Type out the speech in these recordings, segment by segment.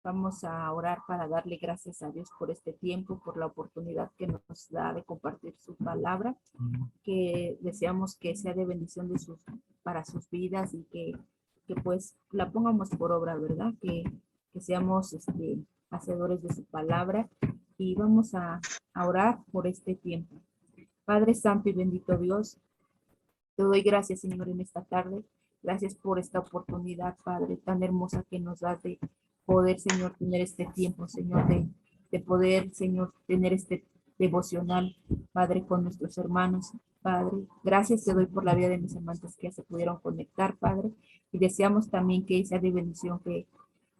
Vamos a orar para darle gracias a Dios por este tiempo, por la oportunidad que nos da de compartir su palabra, que deseamos que sea de bendición para sus vidas y que pues la pongamos por obra, ¿verdad? Que seamos hacedores de su palabra y vamos a orar por este tiempo. Padre Santo y bendito Dios, te doy gracias, Señor, en esta tarde. Gracias por esta oportunidad, Padre, tan hermosa que nos das de poder, Señor, tener este tiempo, Señor, de poder, Señor, tener este devocional, Padre, con nuestros hermanos. Padre, gracias te doy por la vida de mis hermanos que ya se pudieron conectar, Padre, y deseamos también que sea de bendición que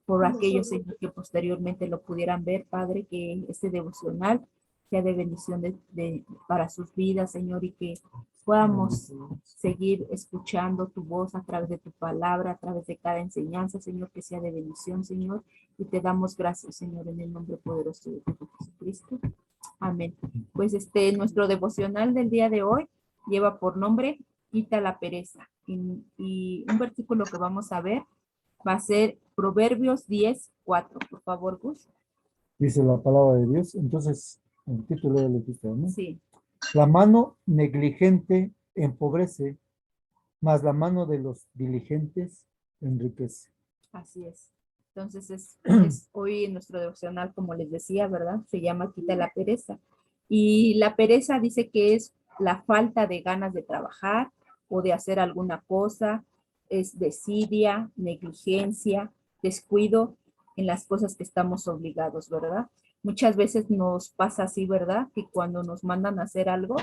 por aquellos, Señor, que posteriormente lo pudieran ver, Padre, que este devocional sea de bendición para sus vidas, Señor, y que podamos seguir escuchando tu voz a través de tu palabra, a través de cada enseñanza, Señor, que sea de bendición, Señor, y te damos gracias, Señor, en el nombre poderoso de Jesucristo. Amén. Pues nuestro devocional del día de hoy lleva por nombre Quita la pereza, y un versículo que vamos a ver va a ser Proverbios 10:4. Por favor, Gus. Dice la palabra de Dios. Entonces, el título de la lista, ¿no? Sí. La mano negligente empobrece, mas la mano de los diligentes enriquece. Así es. Entonces, hoy en nuestro devocional, como les decía, ¿verdad? Se llama Quita la pereza. Y la pereza dice que es la falta de ganas de trabajar o de hacer alguna cosa, es desidia, negligencia, descuido en las cosas que estamos obligados, ¿verdad? Muchas veces nos pasa así, ¿verdad? Que cuando nos mandan a hacer algo,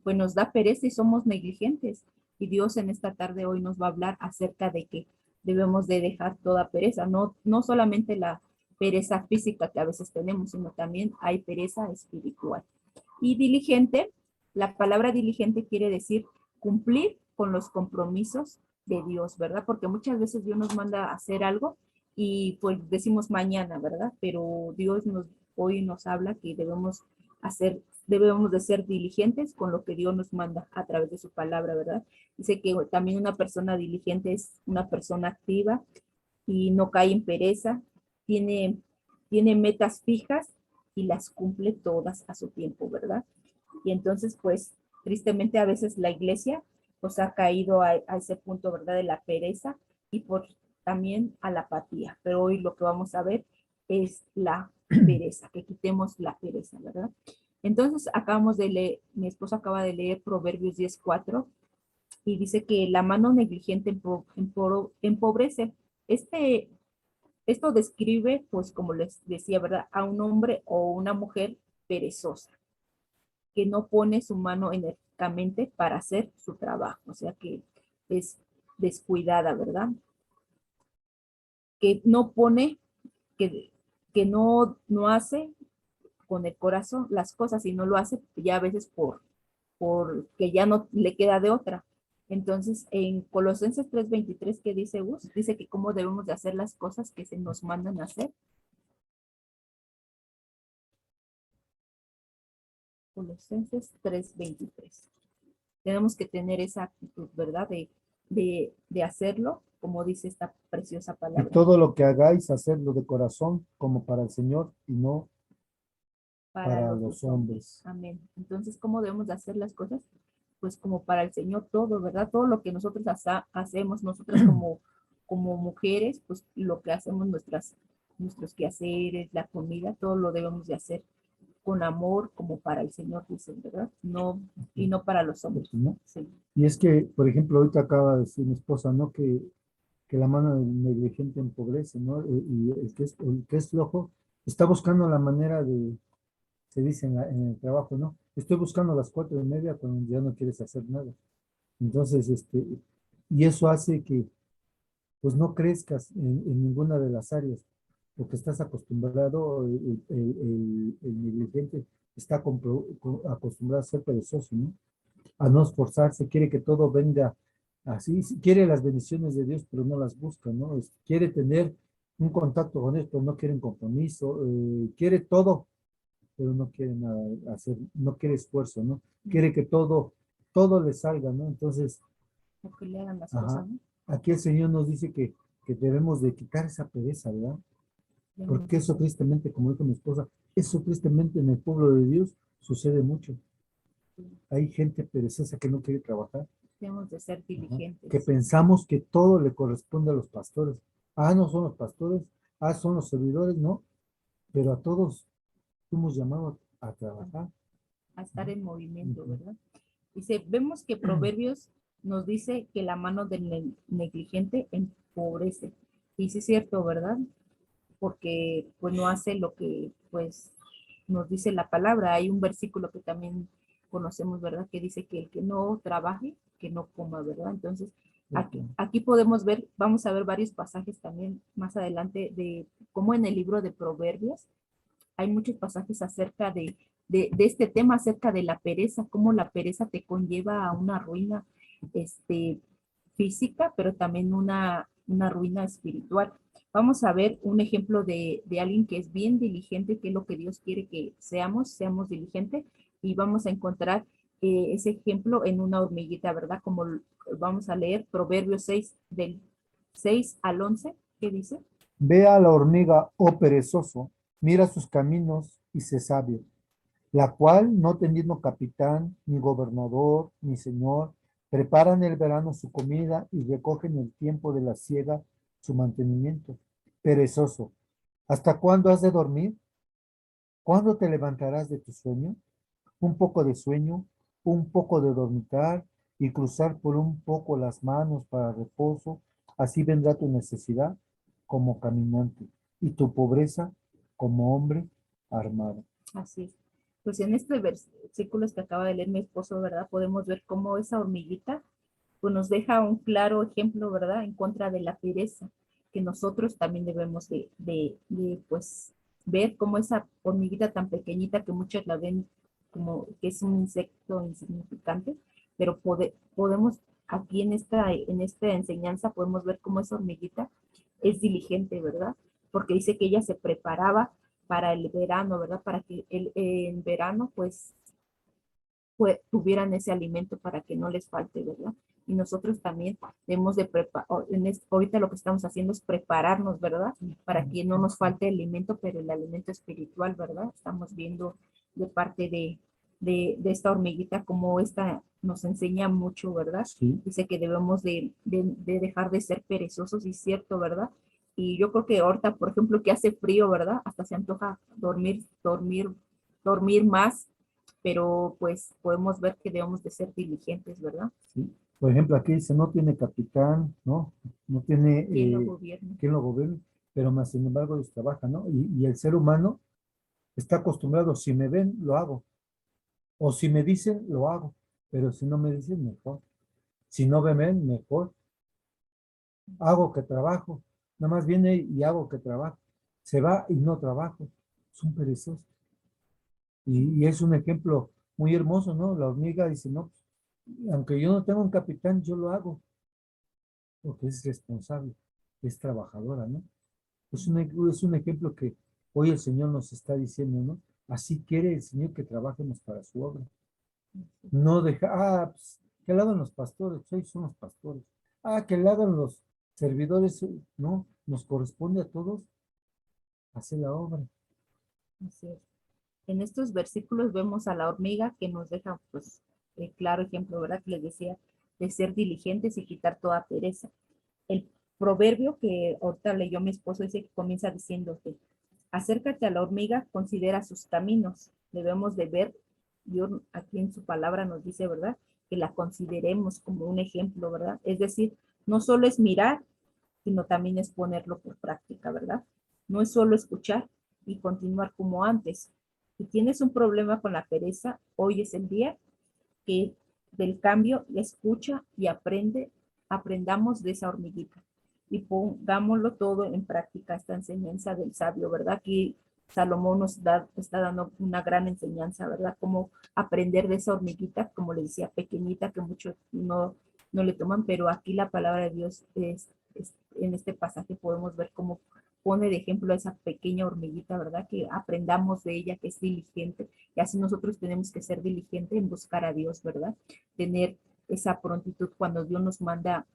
pues nos da pereza y somos negligentes. Y Dios en esta tarde hoy nos va a hablar acerca de que debemos de dejar toda pereza, no solamente la pereza física que a veces tenemos, sino también hay pereza espiritual. Y diligente, la palabra diligente quiere decir cumplir con los compromisos de Dios, ¿verdad? Porque muchas veces Dios nos manda a hacer algo y pues decimos mañana, ¿verdad? Pero Dios hoy nos habla que debemos de ser diligentes con lo que Dios nos manda a través de su palabra, ¿verdad? Dice que también una persona diligente es una persona activa y no cae en pereza, tiene, tiene metas fijas y las cumple todas a su tiempo, ¿verdad? Y entonces, pues, tristemente a veces la iglesia pues ha caído a ese punto, ¿verdad? De la pereza y por también a la apatía. Pero hoy lo que vamos a ver es la pereza, que quitemos la pereza, ¿verdad? Entonces, acabamos de leer, mi esposo acaba de leer Proverbios 10:4 y dice que la mano negligente empobrece. Este, Esto describe, pues como les decía, ¿verdad? A un hombre o una mujer perezosa, que no pone su mano enérgicamente para hacer su trabajo, o sea que es descuidada, ¿verdad? Que no pone, que no hace con el corazón las cosas y no lo hace ya a veces porque ya no le queda de otra. Entonces, en Colosenses 3:23, ¿qué dice Gus? Dice que cómo debemos de hacer las cosas que se nos mandan a hacer. Colosenses 3:23. Tenemos que tener esa actitud, ¿verdad? De hacerlo, como dice esta preciosa Y palabra. todo lo que hagáis, hacedlo de corazón, como para el Señor y no para los hombres. Amén. Entonces, ¿cómo debemos de hacer las cosas? Pues como para el Señor todo, ¿verdad? Todo lo que nosotros hacemos, nosotras como mujeres, pues lo que hacemos, nuestros quehaceres, la comida, todo lo debemos de hacer con amor, como para el Señor, dicen, ¿verdad? No, y no para los hombres, ¿No? sí. Y es que, por ejemplo, ahorita acaba de decir mi esposa, ¿no? Que la mano negligente empobrece, ¿no? Y el que es flojo está buscando la manera de, se dice en el trabajo, ¿no? Estoy buscando las 4:30 cuando ya no quieres hacer nada. Entonces, y eso hace que, pues, no crezcas en ninguna de las áreas, porque estás acostumbrado, el negligente está acostumbrado a ser perezoso, ¿no? A no esforzarse, quiere que todo venga así, quiere las bendiciones de Dios, pero no las busca, ¿no? Quiere tener un contacto con Él, pero no quiere un compromiso, quiere todo, pero no quiere nada hacer, no quiere esfuerzo, ¿no? Quiere que todo le salga, ¿no? Entonces, Porque le hagan las ajá, cosas, ¿no? aquí el Señor nos dice que debemos de quitar esa pereza, ¿verdad? Porque eso tristemente, como dijo mi esposa, eso tristemente en el pueblo de Dios sucede mucho. Hay gente perezosa que no quiere trabajar. Tenemos de ser Ajá. diligentes. Que pensamos que todo le corresponde a los pastores. Ah, no son los pastores, ah, son los servidores, no, pero a todos fuimos llamados a trabajar. A estar en movimiento, Ujú. ¿verdad? Dice, vemos que Proverbios nos dice que la mano del negligente empobrece. Y sí es cierto, ¿verdad? Porque pues no hace lo que pues nos dice la palabra. Hay un versículo que también conocemos, ¿verdad? Que dice que el que no trabaje, que no coma, ¿verdad? Entonces, aquí podemos ver, vamos a ver varios pasajes también más adelante de cómo en el libro de Proverbios hay muchos pasajes acerca de este tema, acerca de la pereza, cómo la pereza te conlleva a una ruina este, física, pero también una ruina espiritual. Vamos a ver un ejemplo de alguien que es bien diligente, que es lo que Dios quiere que seamos diligentes, y vamos a encontrar ese ejemplo en una hormiguita, ¿verdad? Como vamos a leer Proverbios 6, del 6 al 11, ¿qué dice? Ve a la hormiga, oh perezoso, mira sus caminos y sé sabio, la cual, no teniendo capitán, ni gobernador, ni señor, prepara en el verano su comida y recoge en el tiempo de la siega su mantenimiento. Perezoso, ¿hasta cuándo has de dormir? ¿Cuándo te levantarás de tu sueño? Un poco de sueño, un poco de dormitar y cruzar por un poco las manos para reposo, así vendrá tu necesidad como caminante y tu pobreza como hombre armado. Así es. Pues en este versículo que acaba de leer mi esposo, ¿verdad? Podemos ver cómo esa hormiguita pues nos deja un claro ejemplo, ¿verdad? En contra de la pereza, que nosotros también debemos pues, ver cómo esa hormiguita tan pequeñita que muchos la ven como que es un insecto insignificante, pero podemos, aquí en esta enseñanza podemos ver cómo esa hormiguita es diligente, ¿verdad? Porque dice que ella se preparaba para el verano, ¿verdad? Para que en verano, pues tuvieran ese alimento para que no les falte, ¿verdad? Y nosotros también debemos de preparar, ahorita lo que estamos haciendo es prepararnos, ¿verdad? Para que no nos falte alimento, pero el alimento espiritual, ¿verdad? Estamos viendo de parte de esta hormiguita como esta nos enseña mucho, ¿verdad? Sí, Dice que debemos de dejar de ser perezosos, y es cierto, ¿verdad? Y yo creo que ahorita, por ejemplo, que hace frío, ¿verdad? Hasta se antoja dormir más, pero pues podemos ver que debemos de ser diligentes, ¿verdad? sí. Por ejemplo, aquí dice, no tiene capitán, ¿no? No tiene ¿Quién lo gobierna? quien lo gobierne, pero más sin embargo ellos trabajan, ¿no? Y el ser humano está acostumbrado, si me ven, lo hago. O si me dicen, lo hago. Pero si no me dicen, mejor. Si no me ven, mejor. Hago que trabajo. Nada más viene y hago que trabajo. Se va y no trabajo. Son perezosos. Y es un ejemplo muy hermoso, ¿no? La hormiga dice, no, aunque yo no tengo un capitán, yo lo hago. Porque es responsable, es trabajadora, ¿no? Es un ejemplo que hoy el Señor nos está diciendo, ¿no? Así quiere el Señor que trabajemos para su obra. No deja, pues, que lo hagan los pastores, hoy son los pastores. Que lo hagan los servidores, no, nos corresponde a todos hacer la obra. Así es. En estos versículos vemos a la hormiga que nos deja, pues, el claro ejemplo, ¿verdad? Que les decía, de ser diligentes y quitar toda pereza. El proverbio que ahorita leyó mi esposo dice que comienza diciéndote, acércate a la hormiga, considera sus caminos. Debemos de ver, Dios aquí en su palabra nos dice, ¿verdad? Que la consideremos como un ejemplo, ¿verdad? Es decir, no solo es mirar, sino también es ponerlo por práctica, ¿verdad? No es solo escuchar y continuar como antes. Si tienes un problema con la pereza, hoy es el día que del cambio escucha y aprendamos de esa hormiguita y pongámoslo todo en práctica, esta enseñanza del sabio, ¿verdad? Que Salomón está dando una gran enseñanza, ¿verdad? Cómo aprender de esa hormiguita, como le decía, pequeñita, que muchos no le toman, pero aquí la palabra de Dios en este pasaje podemos ver cómo pone de ejemplo a esa pequeña hormiguita, ¿verdad? Que aprendamos de ella, que es diligente, y así nosotros tenemos que ser diligentes en buscar a Dios, ¿verdad? Tener esa prontitud cuando Dios nos manda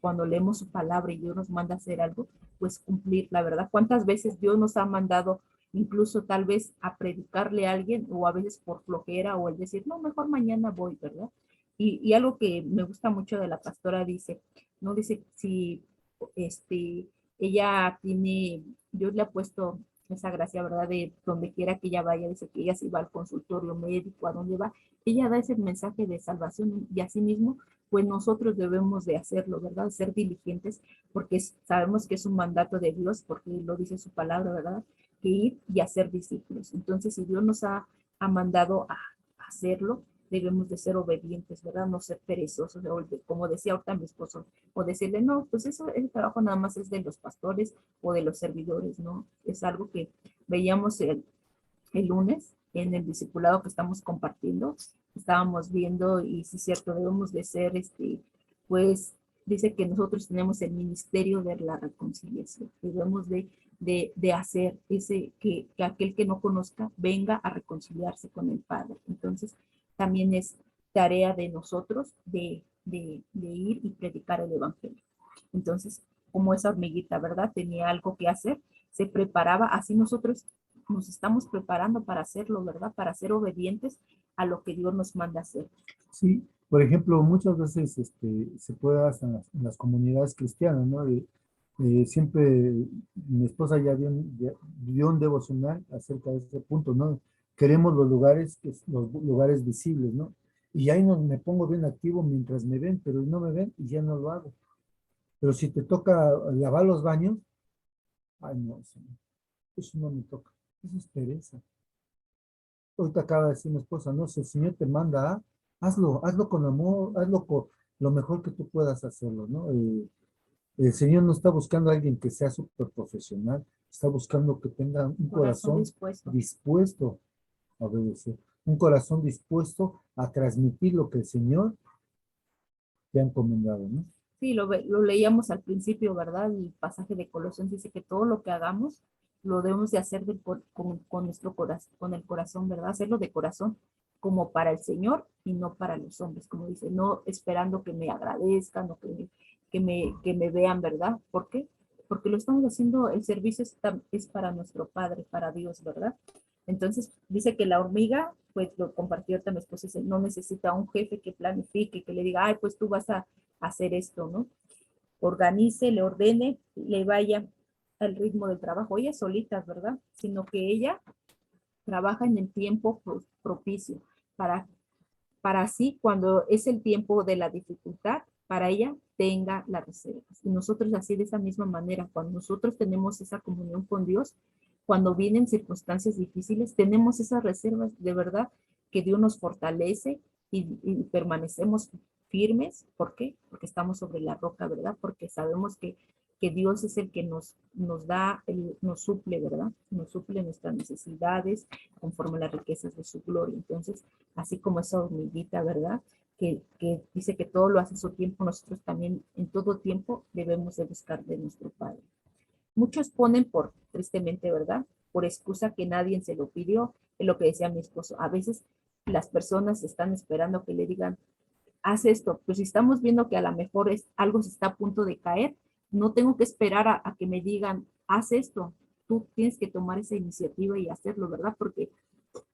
cuando leemos su palabra y Dios nos manda a hacer algo, pues cumplir, la verdad. ¿Cuántas veces Dios nos ha mandado incluso tal vez a predicarle a alguien o a veces por flojera o el decir, no, mejor mañana voy, ¿verdad? Y algo que me gusta mucho de la pastora dice, no dice si este, ella tiene, Dios le ha puesto esa gracia, ¿verdad? De donde quiera que ella vaya, dice que ella se va al consultorio médico, a donde va, ella da ese mensaje de salvación y así mismo, pues nosotros debemos de hacerlo, ¿verdad? Ser diligentes, porque sabemos que es un mandato de Dios, porque lo dice su palabra, ¿verdad? Que ir y hacer discípulos. Entonces, si Dios nos ha mandado a hacerlo, debemos de ser obedientes, ¿verdad? No ser perezosos, como decía ahorita mi esposo, o decirle, no, pues eso, ese trabajo nada más es de los pastores o de los servidores, ¿no? Es algo que veíamos el lunes en el discipulado que estamos compartiendo, estábamos viendo y sí es cierto, debemos de ser, pues, dice que nosotros tenemos el ministerio de la reconciliación, debemos de hacer que aquel que no conozca venga a reconciliarse con el Padre. Entonces, también es tarea de nosotros de ir y predicar el Evangelio. Entonces, como esa hormiguita, ¿verdad? Tenía algo que hacer, se preparaba, así nosotros nos estamos preparando para hacerlo, ¿verdad? Para ser obedientes a lo que Dios nos manda hacer. Sí, por ejemplo, muchas veces se puede dar hasta en las comunidades cristianas, ¿no? Siempre mi esposa ya dio un devocional acerca de ese punto, ¿no? Queremos los lugares, los lugares visibles, ¿no? Y ahí no, me pongo bien activo mientras me ven, pero no me ven y ya no lo hago. Pero si te toca lavar los baños, ay no, eso no me toca, eso es pereza. Ahorita acaba de decir mi esposa, no, si el Señor te manda a, hazlo con amor, hazlo con lo mejor que tú puedas hacerlo, ¿no? El Señor no está buscando a alguien que sea súper profesional, está buscando que tenga un Corazón corazón dispuesto. dispuesto a obedecer, un corazón dispuesto a transmitir lo que el Señor te ha encomendado, ¿no? Sí, lo leíamos al principio, ¿verdad? El pasaje de Colosenses dice que todo lo que hagamos lo debemos de hacer con nuestro corazón, con el corazón, ¿verdad? Hacerlo de corazón, como para el Señor y no para los hombres, como dice, no esperando que me agradezcan o que me vean, ¿verdad? ¿Por qué? Porque lo estamos haciendo, el servicio es para nuestro Padre, para Dios, ¿verdad? Entonces, dice que la hormiga, pues lo compartió también, pues dice, no necesita un jefe que planifique, que le diga, ay, pues tú vas a hacer esto, ¿no? Organice, le ordene, le vaya al ritmo del trabajo. Ella solita, ¿verdad? Sino que ella trabaja en el tiempo propicio para, para así, cuando es el tiempo de la dificultad, para ella tenga las reservas. Y nosotros así de esa misma manera, cuando nosotros tenemos esa comunión con Dios, cuando vienen circunstancias difíciles, tenemos esas reservas de verdad que Dios nos fortalece y permanecemos firmes. ¿Por qué? Porque estamos sobre la roca, ¿verdad? Porque sabemos que Dios es el que nos da, nos suple, ¿verdad? Nos suple nuestras necesidades conforme a las riquezas de su gloria. Entonces, así como esa hormiguita, ¿verdad? Que dice que todo lo hace a su tiempo, nosotros también en todo tiempo debemos de buscar de nuestro Padre. Muchos ponen tristemente, ¿verdad? Por excusa que nadie se lo pidió, es lo que decía mi esposo. A veces las personas están esperando que le digan, haz esto, pues si estamos viendo que a lo mejor algo se está a punto de caer, no tengo que esperar a que me digan, haz esto, tú tienes que tomar esa iniciativa y hacerlo, ¿verdad? Porque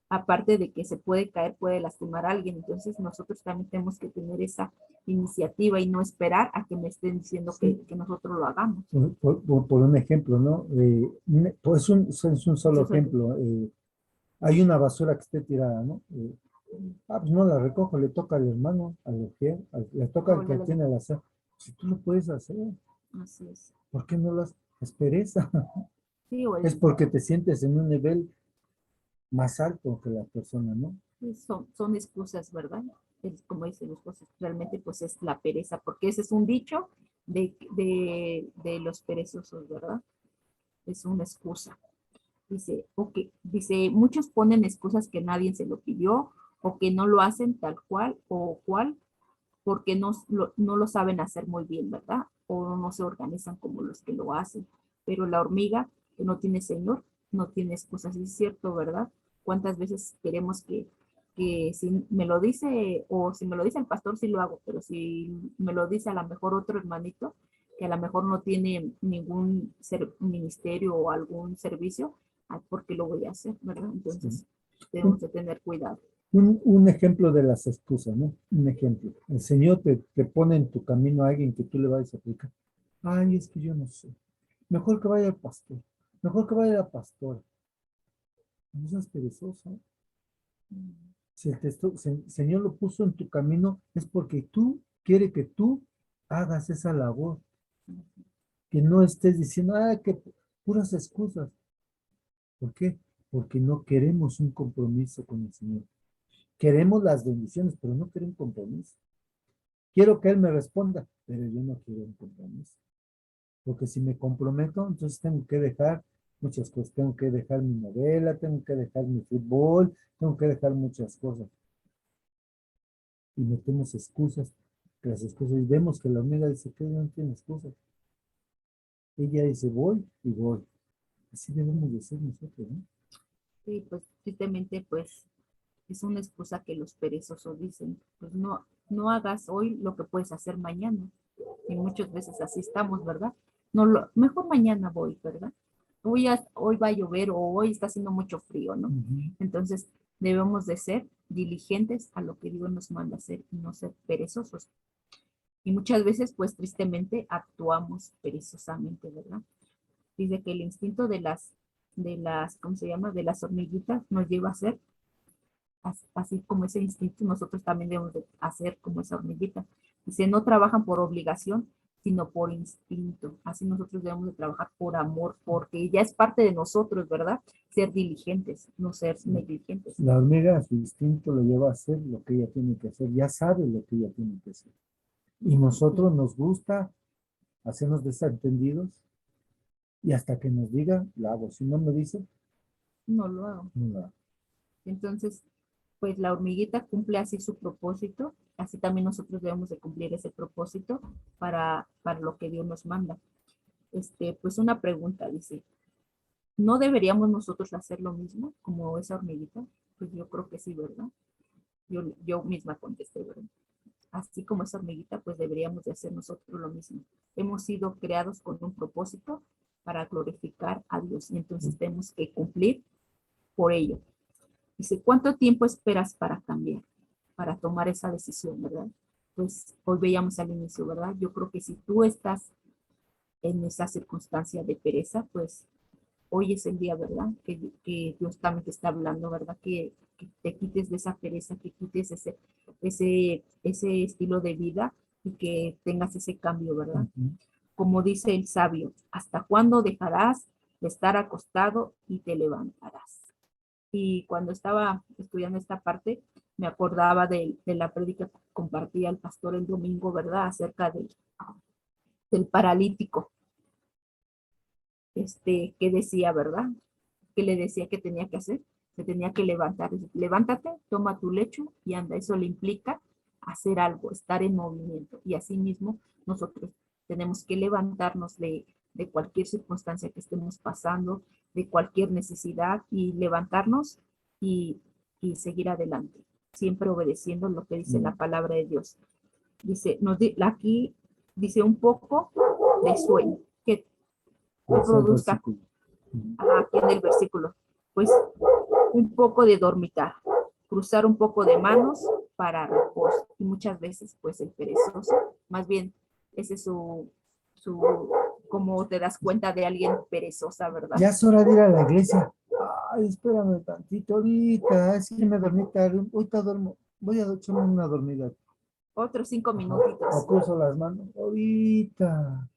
aparte de que se puede caer, puede lastimar a alguien. Entonces nosotros también tenemos que tener esa iniciativa y no esperar a que me estén diciendo que nosotros lo hagamos. Por un ejemplo, ¿no? Pues es un solo ejemplo. Hay una basura que esté tirada, ¿no? Pues no la recojo, le toca al hermano, le toca al que tiene la hacer. Si tú lo puedes hacer, así es. ¿Por qué no lo haces? Es pereza. Sí, Es porque te sientes en un nivel más alto que la persona, ¿no? son excusas, ¿verdad? Como dicen los cosas, realmente pues es la pereza, porque ese es un dicho de los perezosos, ¿verdad? Es una excusa. Dice, dice, muchos ponen excusas que nadie se lo pidió o que no lo hacen tal cual o cual porque no lo saben hacer muy bien, ¿verdad? O no se organizan como los que lo hacen. Pero la hormiga que no tiene señor, no tiene excusas, es cierto, ¿verdad? ¿Cuántas veces queremos que si me lo dice, o si me lo dice el pastor, sí lo hago, pero si me lo dice a lo mejor otro hermanito, que a lo mejor no tiene ningún ministerio o algún servicio, ¿por qué lo voy a hacer, verdad? Entonces, Un, tenemos que tener cuidado. un ejemplo de las excusas, ¿no? Un ejemplo. El Señor te pone en tu camino a alguien que tú le vayas a aplicar. Ay, es que yo no sé. Mejor que vaya el pastor. Mejor que vaya la pastora. No seas perezoso. Si el Señor lo puso en tu camino, es porque tú quiere que tú hagas esa labor. Que no estés diciendo, que puras excusas. ¿Por qué? Porque no queremos un compromiso con el Señor. Queremos las bendiciones, pero no quiero un compromiso. Quiero que Él me responda, pero yo no quiero un compromiso. Porque si me comprometo, entonces tengo que dejar muchas cosas. Tengo que dejar mi novela, tengo que dejar mi fútbol, tengo que dejar muchas cosas. Y metemos excusas, las excusas, y vemos que la amiga dice que no tiene excusas. Ella dice, voy y voy. Así debemos de ser nosotros, ¿no? Sí, pues tristemente, pues es una excusa que los perezosos dicen, pues no, no hagas hoy lo que puedes hacer mañana. Y muchas veces así estamos, ¿verdad? No mejor mañana voy, ¿verdad? Hoy va a llover o hoy está haciendo mucho frío, ¿no? Entonces debemos de ser diligentes a lo que Dios nos manda hacer y no ser perezosos. Y muchas veces, pues tristemente, actuamos perezosamente, ¿verdad? Dice que el instinto ¿cómo se llama? De las hormiguitas nos lleva a ser así como ese instinto, nosotros también debemos de hacer como esa hormiguita. Dice, no trabajan por obligación, sino por instinto. Así nosotros debemos de trabajar por amor, porque ya es parte de nosotros, ¿verdad? Ser diligentes, no ser negligentes. La hormiga, su instinto lo lleva a hacer lo que ella tiene que hacer, ya sabe lo que ella tiene que hacer. Y nosotros nos gusta hacernos desentendidos y hasta que nos diga, la hago. Si no me dice, No lo hago. no la hago. Entonces, pues la hormiguita cumple así su propósito, así también nosotros debemos de cumplir ese propósito para lo que Dios nos manda. Pues una pregunta, dice, ¿no deberíamos nosotros hacer lo mismo como esa hormiguita? Pues yo creo que sí, ¿verdad? Yo misma contesté, ¿verdad? Así como esa hormiguita, pues deberíamos de hacer nosotros lo mismo. Hemos sido creados con un propósito para glorificar a Dios y entonces tenemos que cumplir por ello. Dice, ¿cuánto tiempo esperas para cambiar, para tomar esa decisión, verdad? Pues hoy veíamos al inicio, ¿verdad? Yo creo que si tú estás en esa circunstancia de pereza, pues hoy es el día, ¿verdad? Que Dios también te está hablando, ¿verdad? Que te quites de esa pereza, que quites ese estilo de vida y que tengas ese cambio, ¿verdad? Como dice el sabio, ¿hasta cuándo dejarás de estar acostado y te levantarás? Y cuando estaba estudiando esta parte, me acordaba de la prédica que compartía el pastor el domingo, ¿verdad? Acerca del paralítico, que decía, ¿verdad? Que le decía que tenía que hacer, se tenía que levantar. Levántate, toma tu lecho y anda. Eso le implica hacer algo, estar en movimiento. Y así mismo nosotros tenemos que levantarnos de cualquier circunstancia que estemos pasando, de cualquier necesidad y levantarnos y, y seguir adelante, siempre obedeciendo lo que dice la palabra de Dios. Dice, aquí dice un poco de sueño, que produzca aquí en el versículo, pues un poco de dormitar, cruzar un poco de manos para reposo. Y muchas veces, pues el perezoso, más bien, ese es como te das cuenta de alguien perezosa, ¿verdad? Ya es hora de ir a la iglesia. Ay, espérame tantito, ahorita, es que me dormí tarde, ahorita duermo, voy a echarme una dormida. Otros 5 minutitos. O cruzo las manos, ahorita.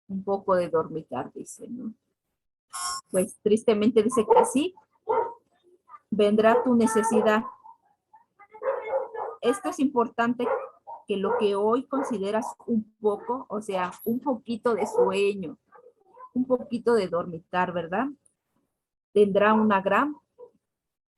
Un poco de dormitar, dice, ¿no? Pues tristemente dice que así vendrá tu necesidad. Esto es importante, que lo que hoy consideras un poco, o sea, un poquito de sueño, un poquito de dormitar, ¿verdad? Tendrá una gran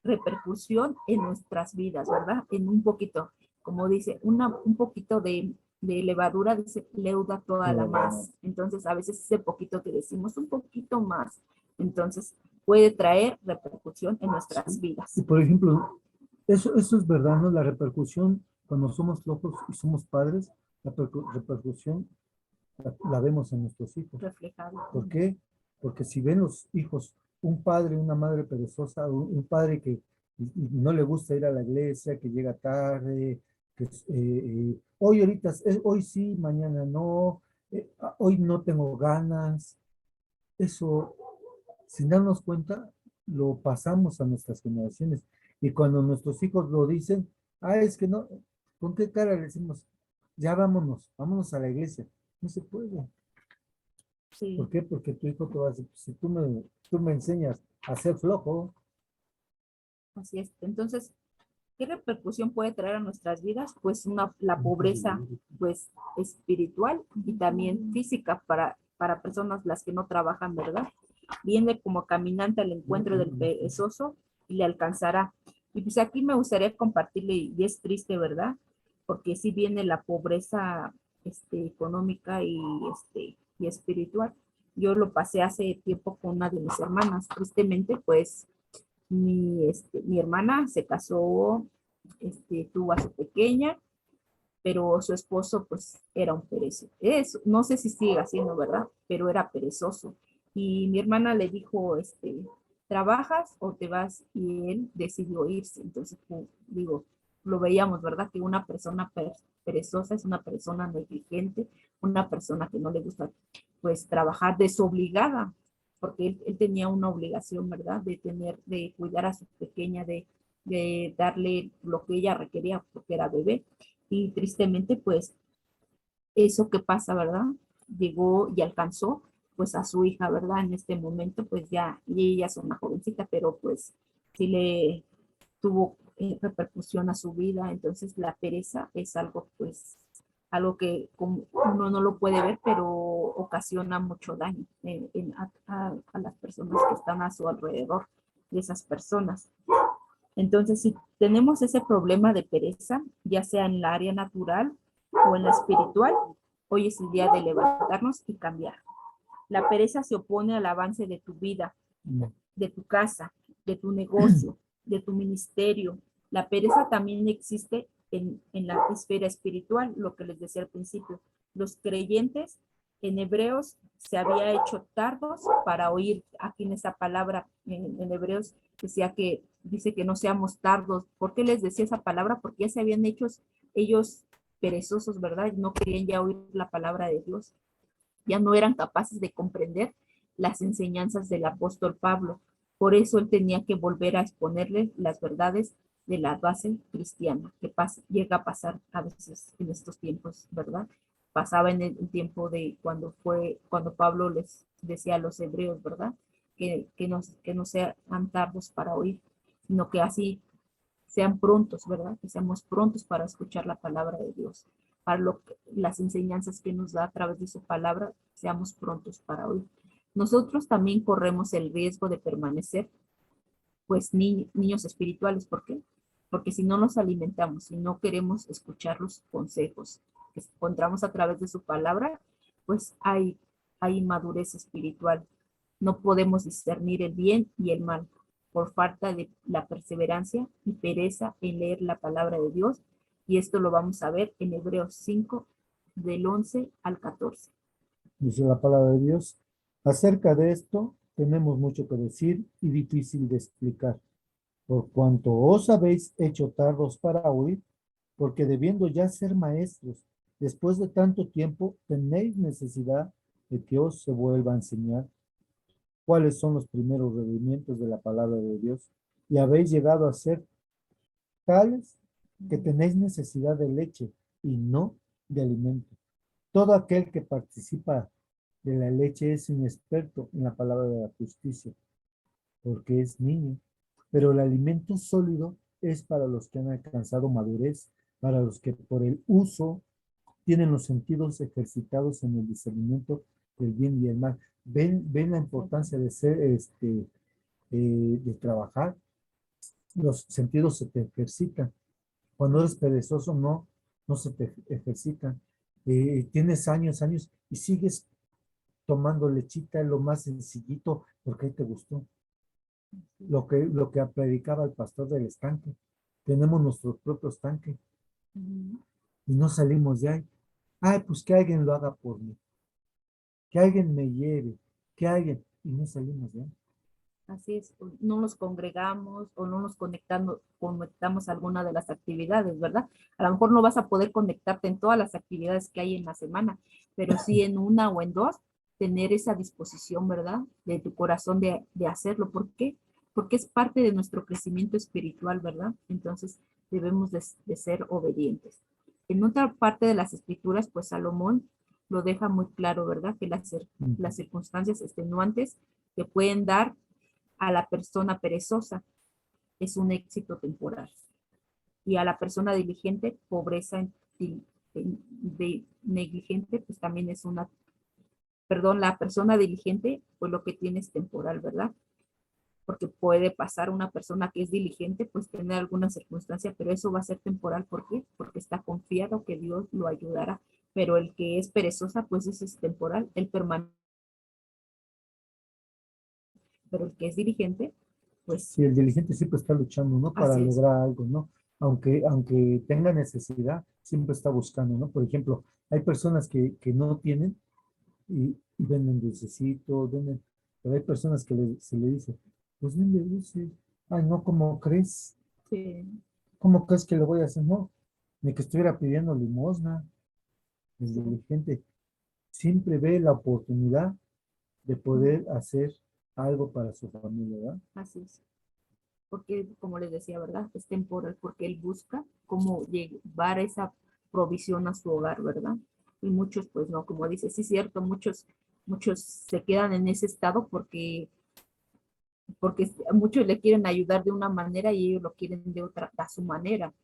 repercusión en nuestras vidas, ¿verdad? En un poquito, como dice, un poquito de levadura, dice, leuda toda la masa. Entonces, a veces ese poquito que decimos, un poquito más, entonces puede traer repercusión en nuestras vidas. Y por ejemplo, Eso es verdad, ¿no? La repercusión, cuando somos flojos y somos padres, la repercusión la vemos en nuestros hijos. reflejado. ¿Por qué? Porque si ven los hijos, un padre, una madre perezosa, un padre que y no le gusta ir a la iglesia, que llega tarde, que hoy ahorita, hoy sí, mañana no, hoy no tengo ganas, eso, sin darnos cuenta, lo pasamos a nuestras generaciones. Y cuando nuestros hijos lo dicen, es que no, ¿con qué cara le decimos? Ya vámonos, vámonos a la iglesia. No se puede. ¿Por Sí, qué? Porque tu hijo te va a decir, si tú me enseñas a ser flojo, así es. Entonces, ¿qué repercusión puede traer a nuestras vidas? Pues la pobreza, pues espiritual y también física para personas las que no trabajan, ¿verdad? Viene como caminante al encuentro del perezoso y le alcanzará. Y pues aquí me gustaría compartirle, y es triste, ¿verdad? Porque sí viene la pobreza económica y espiritual. Yo lo pasé hace tiempo con una de mis hermanas. Tristemente, pues mi hermana se casó, tuvo a su pequeña, pero su esposo pues era un perezoso. No sé si sigue haciendo, ¿verdad? Pero era perezoso. Y mi hermana le dijo, ¿trabajas o te vas? Y él decidió irse. Entonces, pues, digo, lo veíamos, ¿verdad? Que una persona perezosa es una persona negligente, una persona que no le gusta pues trabajar desobligada, porque él tenía una obligación, ¿verdad? De cuidar a su pequeña, de darle lo que ella requería porque era bebé. Y tristemente, pues, eso que pasa, ¿verdad? Llegó y alcanzó, pues, a su hija, ¿verdad? En este momento, pues, ya, y ella es una jovencita, pero, pues, sí le tuvo repercusión a su vida. Entonces, la pereza es algo, pues, algo que uno no lo puede ver, pero ocasiona mucho daño a las personas que están a su alrededor de esas personas. Entonces, si tenemos ese problema de pereza, ya sea en el área natural o en la espiritual, hoy es el día de levantarnos y cambiar. La pereza se opone al avance de tu vida, no. de tu casa, de tu negocio, de tu ministerio. La pereza también existe en la esfera espiritual, lo que les decía al principio. Los creyentes en Hebreos se había hecho tardos para oír. Aquí en esa palabra en Hebreos decía que dice que no seamos tardos. ¿Por qué les decía esa palabra? Porque ya se habían hecho ellos perezosos, ¿verdad? No querían ya oír la palabra de Dios. Ya no eran capaces de comprender las enseñanzas del apóstol Pablo. Por eso él tenía que volver a exponerle las verdades de la base cristiana, que llega a pasar a veces en estos tiempos, ¿verdad? Pasaba en el tiempo de cuando Pablo les decía a los hebreos, ¿verdad? Que no sean tardos para oír, sino que así sean prontos, ¿verdad? Que seamos prontos para escuchar la palabra de Dios, para las enseñanzas que nos da a través de su palabra, seamos prontos para oír. Nosotros también corremos el riesgo de permanecer, pues, niños espirituales. ¿Por qué? Porque si no nos alimentamos, si no queremos escuchar los consejos que encontramos a través de su palabra, pues hay inmadurez espiritual. No podemos discernir el bien y el mal por falta de la perseverancia y pereza en leer la palabra de Dios. Y esto lo vamos a ver en Hebreos 5, del 11 al 14. Dice la palabra de Dios. Acerca de esto tenemos mucho que decir y difícil de explicar, por cuanto os habéis hecho tardos para oír, porque debiendo ya ser maestros, después de tanto tiempo, tenéis necesidad de que os se vuelva a enseñar cuáles son los primeros rudimientos de la palabra de Dios, y habéis llegado a ser tales que tenéis necesidad de leche y no de alimento. Todo aquel que participa de la leche es inexperto en la palabra de la justicia, porque es niño, pero el alimento sólido es para los que han alcanzado madurez, para los que por el uso tienen los sentidos ejercitados en el discernimiento del bien y el mal. Ven la importancia de ser, de trabajar, los sentidos se te ejercitan. Cuando eres perezoso, no se te ejercitan. Tienes años y sigues tomando lechita, lo más sencillito, porque ahí te gustó. Lo que predicaba el pastor del estanque. tenemos nuestros propios tanques Ujú. y no salimos de ahí. Ay, pues que alguien lo haga por mí, que alguien me lleve, que alguien, y no salimos de ahí. Así es, o no nos congregamos o no nos conectamos a alguna de las actividades, ¿verdad? A lo mejor no vas a poder conectarte en todas las actividades que hay en la semana, pero sí en una o en dos, tener esa disposición, ¿verdad? De tu corazón de hacerlo. ¿Por qué? Porque es parte de nuestro crecimiento espiritual, ¿verdad? Entonces debemos de ser obedientes. En otra parte de las escrituras, pues Salomón lo deja muy claro, ¿verdad? Que las circunstancias extenuantes que pueden dar a la persona perezosa es un éxito temporal y a la persona diligente, pobreza negligente, pues también es una, perdón, la persona diligente, pues lo que tiene es temporal, ¿verdad? Porque puede pasar una persona que es diligente, pues tener alguna circunstancia, pero eso va a ser temporal. ¿Por qué? Porque está confiado que Dios lo ayudará. Pero el que es perezosa, pues eso es temporal, él permanece. Pero el que es diligente, pues Sí, el diligente siempre está luchando, ¿no? Para así es. lograr algo, ¿no? Aunque tenga necesidad, siempre está buscando, ¿no? Por ejemplo, hay personas que no tienen y venden dulcecitos, venden, pero hay personas que se le dice, pues vende dulce. Ay, no, ¿cómo crees? Sí, ¿Cómo crees que le voy a hacer? No, ni que estuviera pidiendo limosna. El sí, diligente siempre ve la oportunidad de poder hacer algo para su familia, ¿verdad? así es. Porque, como les decía, ¿verdad? Es temporal porque él busca cómo llevar esa provisión a su hogar, ¿verdad? Y muchos, pues no, como dice, sí es cierto, muchos se quedan en ese estado porque muchos le quieren ayudar de una manera y ellos lo quieren de otra, a su manera,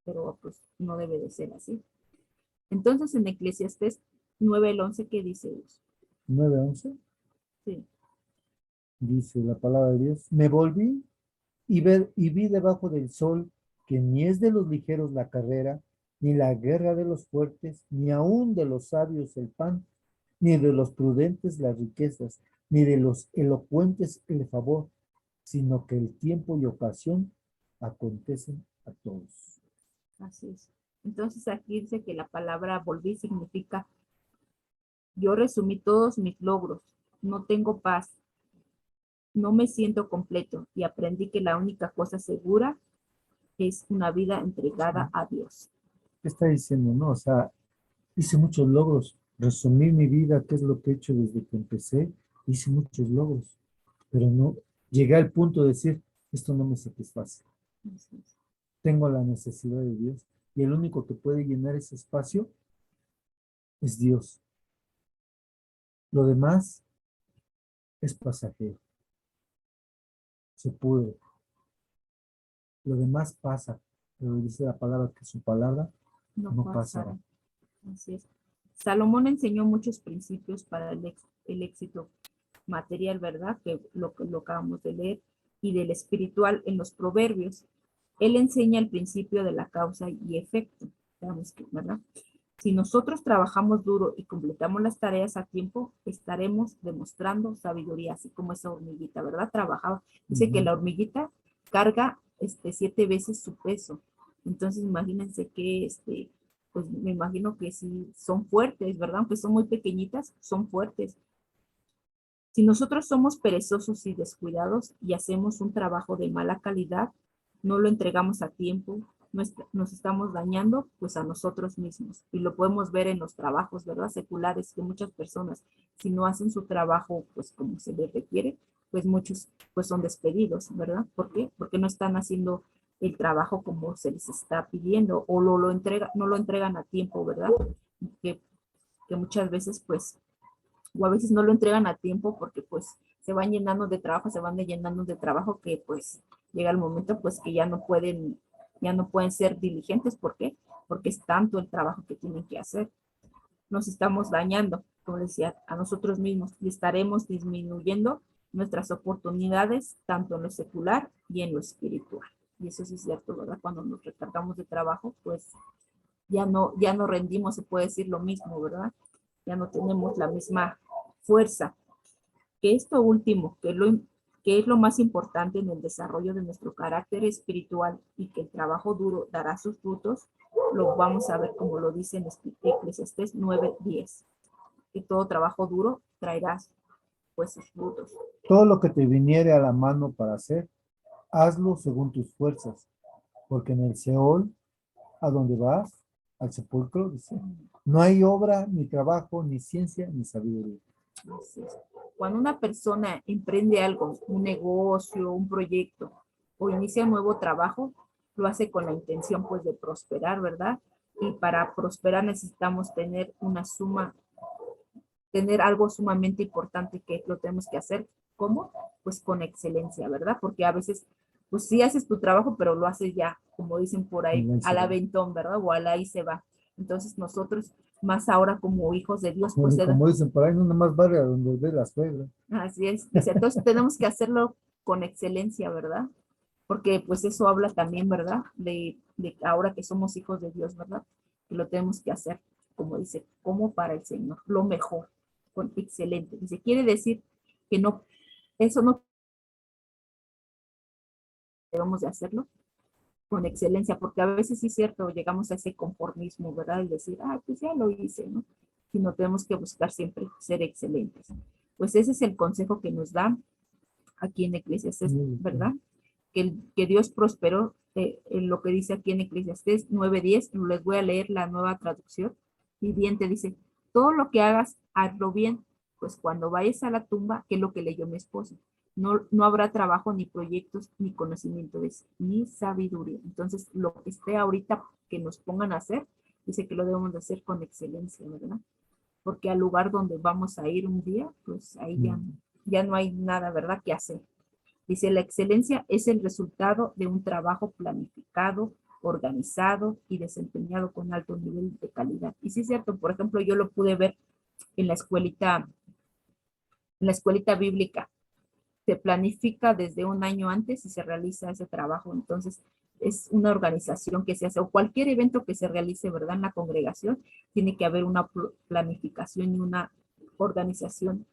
pero pues no debe de ser así. Entonces, en Eclesiastés 9 el 11, ¿qué dice Dios? 9:11 Sí, dice la palabra de Dios, me volví y vi debajo del sol que ni es de los ligeros la carrera, ni la guerra de los fuertes, ni aun de los sabios el pan, ni de los prudentes las riquezas, ni de los elocuentes el favor, sino que el tiempo y ocasión acontecen a todos. así es. Entonces, aquí dice que la palabra volví significa yo resumí todos mis logros, no tengo paz, no me siento completo y aprendí que la única cosa segura es una vida entregada a Dios. ¿Qué está diciendo, no? O sea, hice muchos logros, resumí mi vida, qué es lo que he hecho desde que empecé, hice muchos logros, pero no, llegué al punto de decir, esto no me satisface. Tengo la necesidad de Dios y el único que puede llenar ese espacio es Dios. Lo demás es pasajero, se pudre. Lo demás pasa, pero dice la palabra que su palabra No no pasará. pasará. Así es. Salomón enseñó muchos principios para el éxito material, ¿verdad? Que lo acabamos de leer, y del espiritual en los proverbios. Él enseña el principio de la causa y efecto, ¿verdad? Si nosotros trabajamos duro y completamos las tareas a tiempo, estaremos demostrando sabiduría, así como esa hormiguita, ¿verdad? Trabajaba. Dice que Ujú. la hormiguita carga 7 veces su peso. Entonces, imagínense que, pues me imagino que sí son fuertes, ¿verdad? Aunque son muy pequeñitas, son fuertes. Si nosotros somos perezosos y descuidados y hacemos un trabajo de mala calidad, no lo entregamos a tiempo, nos estamos dañando pues a nosotros mismos. Y lo podemos ver en los trabajos, ¿verdad? Seculares, que muchas personas, si no hacen su trabajo pues como se les requiere, pues muchos pues son despedidos, ¿verdad? ¿Por qué? Porque no están haciendo el trabajo como se les está pidiendo o no lo entregan a tiempo, ¿verdad? Que, que muchas veces pues o a veces no lo entregan a tiempo porque pues se van llenando de trabajo, se van llenando de trabajo que pues llega el momento pues que ya no pueden ser diligentes. ¿Por qué? Porque es tanto el trabajo que tienen que hacer. Nos estamos dañando, como decía, a nosotros mismos y estaremos disminuyendo nuestras oportunidades tanto en lo secular y en lo espiritual. Y eso sí es cierto, ¿verdad? Cuando nos recargamos de trabajo, pues ya no rendimos, se puede decir lo mismo, ¿verdad? Ya no tenemos la misma fuerza. Que esto último, que que es lo más importante en el desarrollo de nuestro carácter espiritual y que el trabajo duro dará sus frutos, lo vamos a ver como lo dice en Eclesiastés 9:10, que todo trabajo duro traerá pues sus frutos. Todo lo que te viniere a la mano para hacer, hazlo según tus fuerzas, porque en el Seol, a donde vas, al sepulcro, dice, no hay obra, ni trabajo, ni ciencia, ni sabiduría. Así es. Cuando una persona emprende algo, un negocio, un proyecto, o inicia un nuevo trabajo, lo hace con la intención pues de prosperar, ¿verdad? Y para prosperar necesitamos tener tener algo sumamente importante que lo tenemos que hacer. ¿Cómo? Pues con excelencia, ¿verdad? Porque a veces, pues sí haces tu trabajo, pero lo haces ya, como dicen por ahí, al aventón, ¿verdad? O al ahí se va. Entonces nosotros, más ahora como hijos de Dios, pues Como dicen por ahí, no nada más barre a donde ve la suegra. así es. Dice, entonces tenemos que hacerlo con excelencia, ¿verdad? Porque pues eso habla también, ¿verdad? De ahora que somos hijos de Dios, ¿verdad? Que lo tenemos que hacer, como dice, como para el Señor, lo mejor, con excelente. Dice, quiere decir que no, eso no debemos de hacerlo con excelencia, porque a veces sí es cierto, llegamos a ese conformismo, ¿verdad? Y decir, ah, pues ya lo hice, ¿no? Sino tenemos que buscar siempre ser excelentes. Pues ese es el consejo que nos da aquí en Eclesiastés, ¿verdad? Que Dios prosperó, en lo que dice aquí en Eclesiastés 9:10, les voy a leer la nueva traducción viviente, dice, todo lo que hagas, hazlo bien, pues cuando vayas a la tumba, que es lo que leyó mi esposo, no habrá trabajo, ni proyectos, ni conocimiento, ni sabiduría. Entonces, lo que esté ahorita que nos pongan a hacer, dice que lo debemos de hacer con excelencia, ¿verdad? Porque al lugar donde vamos a ir un día, pues ahí ya no hay nada, ¿verdad?, que hacer. Dice, la excelencia es el resultado de un trabajo planificado, organizado y desempeñado con alto nivel de calidad. Y sí es cierto, por ejemplo, yo lo pude ver en la escuelita bíblica. Se planifica desde un año antes y se realiza ese trabajo. Entonces, es una organización que se hace, o cualquier evento que se realice, ¿verdad?, en la congregación, tiene que haber una planificación y una organización